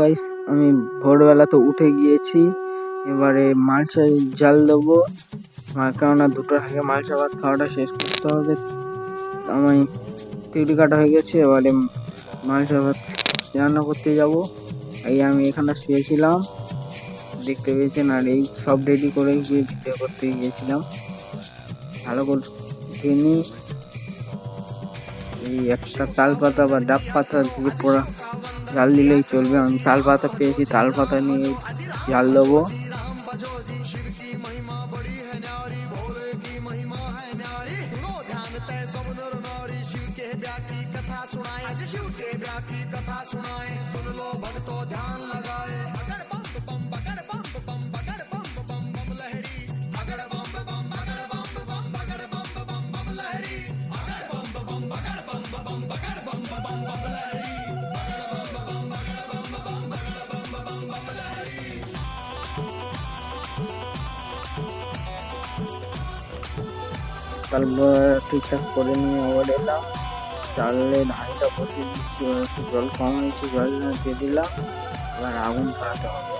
Guys, আমি ভোরবেলা তো উঠে গিয়েছি। এবারে মালসা জাল দেবো, কেননা 2টার আগে মালসা ভাত খাওয়াটা শেষ করতে হবে। আমি তৈরি কাটা হয়ে গেছে, এবারে মালসা ভাত রান্না করতে যাব। এই আমি এখানে শুয়েছিলাম, দেখতে পেয়েছেন, আর এই সব রেডি করে গিয়ে ভিডিও করতে গিয়েছিলাম। ভালো করে তিনি এই একটা তাল পাতা বা ডাব পাতা দিয়ে পোড়া জাল দিলেই চলবে। আমি তাল পাতা পেয়েছি, তাল পাতা নিয়ে জাল দেবো। তারপর ঠিকঠাক করে নিয়ে আবার এলাম, চালের হাঁড়িটা বসিয়ে দিচ্ছি। একটু জল কম হয়েছে, জল দিয়ে দিলাম। এবার আগুন ধরাতে হবে।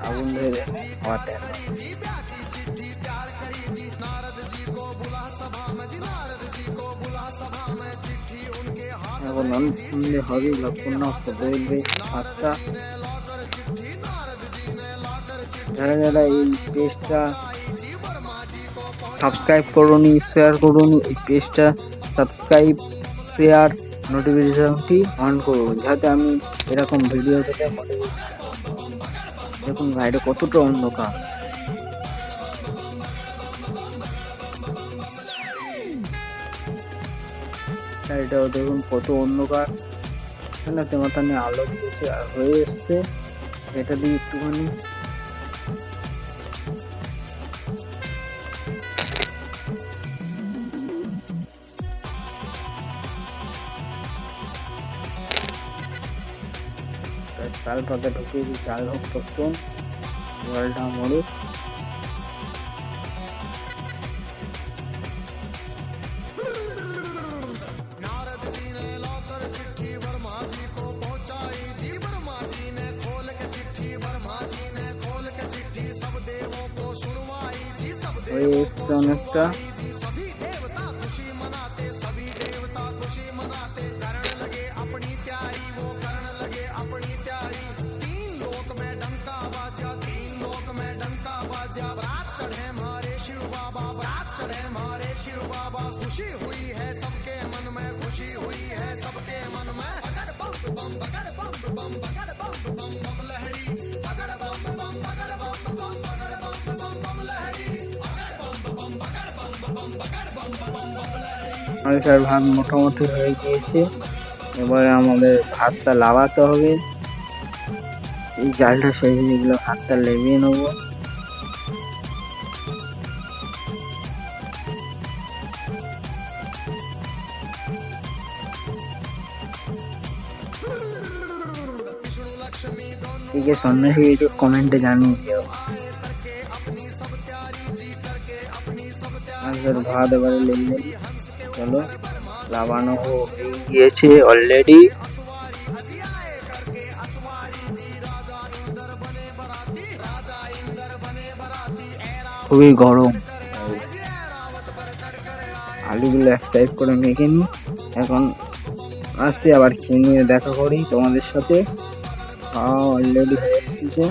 আগুন ধরে হওয়াতে এখন শুনলে হবে, যখন না বলবে ভাতটা। যারা যারা এই পেজটা সাবস্ক্রাইব করুন, শেয়ার করুন, এই পেজটা সাবস্ক্রাইব, শেয়ার, নোটিফিকেশনটি অন করুন, যাতে আমি এরকম ভিডিও পেতে পারি। দেখুন বাইরে কতটা অন্ধকার। এটাও দেখুন কত অন্ধকার। এখানে মাথা নিয়ে আলো দিয়েছে আর হয়ে এসছে। এটা দিয়ে একটুখানি তাল পাতা ঢুকিয়ে দিই, চাল হোক তখন জলটা মরুক। হয়ে এসছে অনেকটা। खुशी हुई है सबके मन में, खुशी हुई है सबके मन में। बगड़ बम बम बगड़ बम बम बगड़ बम बम बम लहरी, बगड़ बम बम बगड़ बम बम बगड़ बम बम बम लहरी, बगड़ बम बम बगड़ बम बम बगड़ बम बम बम लहरी। মালসার ভাত মোটামুটি হয়ে গিয়েছে। এবারে আমাদের ভাতটা লাগাতে হবে। এই জালটা সেই জিনিসগুলো ভাতটা লেবিয়ে নেবো। ठीक है, सन्यासी वीडियो कमेंटे जानिए। भात এবারে লেগে চলো লাগানো হয়ে গিয়েছে অলরেডি। খুবই গরম। আলুগুলো এক সাইড করে মেখে নিই। এখন আসছি, আবার খেয়ে নিয়ে দেখা করি তোমাদের সাথে। অলরেডি হয়ে এসেছে।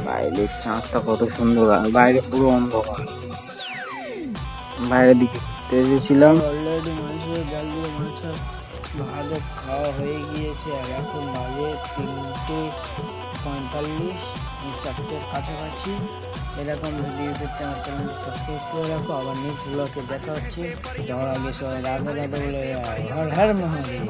বাইরের চাঁদটা কত সুন্দর, আর বাইরে পুরো অন্ধকার। বাইরের দিকে ঘুরতে এসেছিলাম। অলরেডি মাংসের জাল দিয়ে মাছের ভাত খাওয়া হয়ে গিয়েছে, আর এখন বাজে 3:45, 4টের কাছাকাছি। এরকম ভিডিও পেতে আমার চ্যানেল সাবস্ক্রাইব করে রাখো। আবার নেক্সট ব্লগে দেখা হচ্ছে। যাওয়ার আগে সবাই রাধে রাধে বলে হর হর মহাদেব।